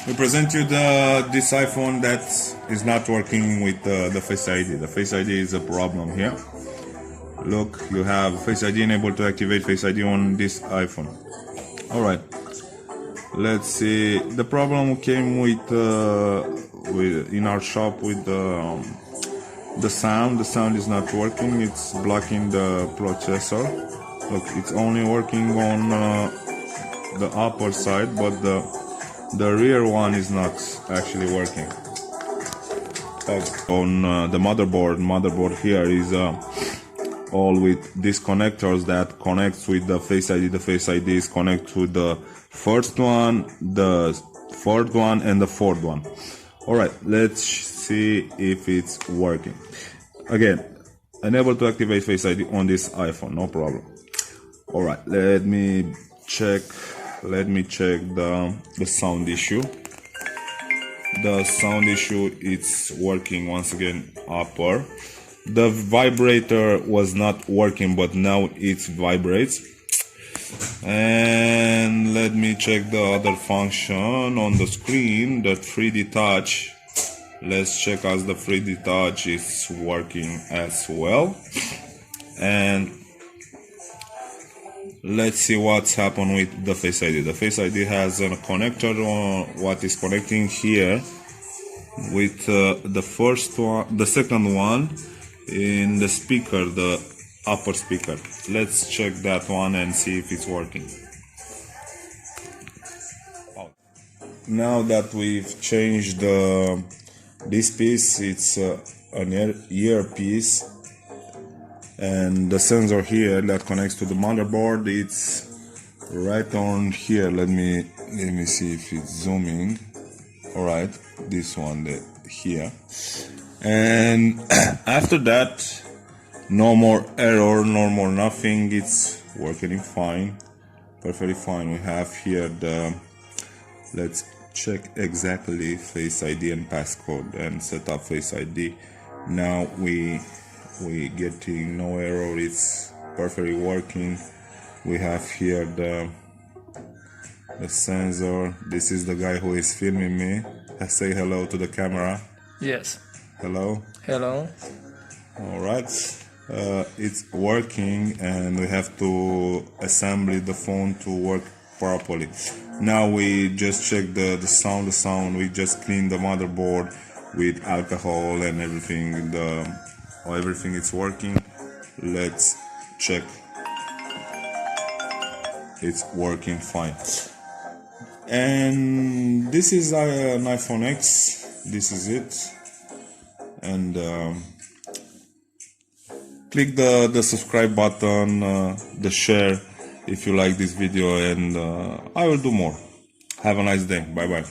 We present you this iPhone that is not working with the Face ID. The Face ID is a problem here. Look, you have Face ID enabled to activate Face ID on this iPhone. Alright, let's see. The problem came with in our shop with the sound. The sound is not working. It's blocking the processor. Look, it's only working on the upper side, but the rear one is not actually working. On the motherboard here is all with these connectors that connects with the Face ID. The Face ID is connected to the first one, the third one, and the fourth one. Alright, let's see if it's working. Again, unable to activate Face ID on this iPhone, no problem. Alright, let me check the sound issue. The sound issue, it's working once again upper. The vibrator was not working, but now it vibrates. And let me check the other function on the screen, the 3D touch. Let's check as the 3D touch is working as well. And let's see what's happened with the Face ID. The Face ID has a connector on what is connecting here with the first one, the second one in the speaker, the upper speaker. Let's check that one and see if it's working. Now that we've changed this piece, it's an earpiece. And the sensor here that connects to the motherboard, it's right on here. Let me see if it's zooming. All right, this one here. And after that, no more error, no more nothing. It's working fine, perfectly fine. We have here let's check exactly Face ID and passcode and set up Face ID. Now we getting no error. It's perfectly working. We have here the sensor. This is the guy who is filming me. I say hello to the camera. Yes. Hello. Hello. All right. It's working, and we have to assemble the phone to work properly. Now we just check the sound. We just clean the motherboard with alcohol and everything. Everything is working. Let's check. It's working fine. And this is an iPhone X. This is it. And click the subscribe button, the share if you like this video, and I will do more. Have a nice day. Bye bye.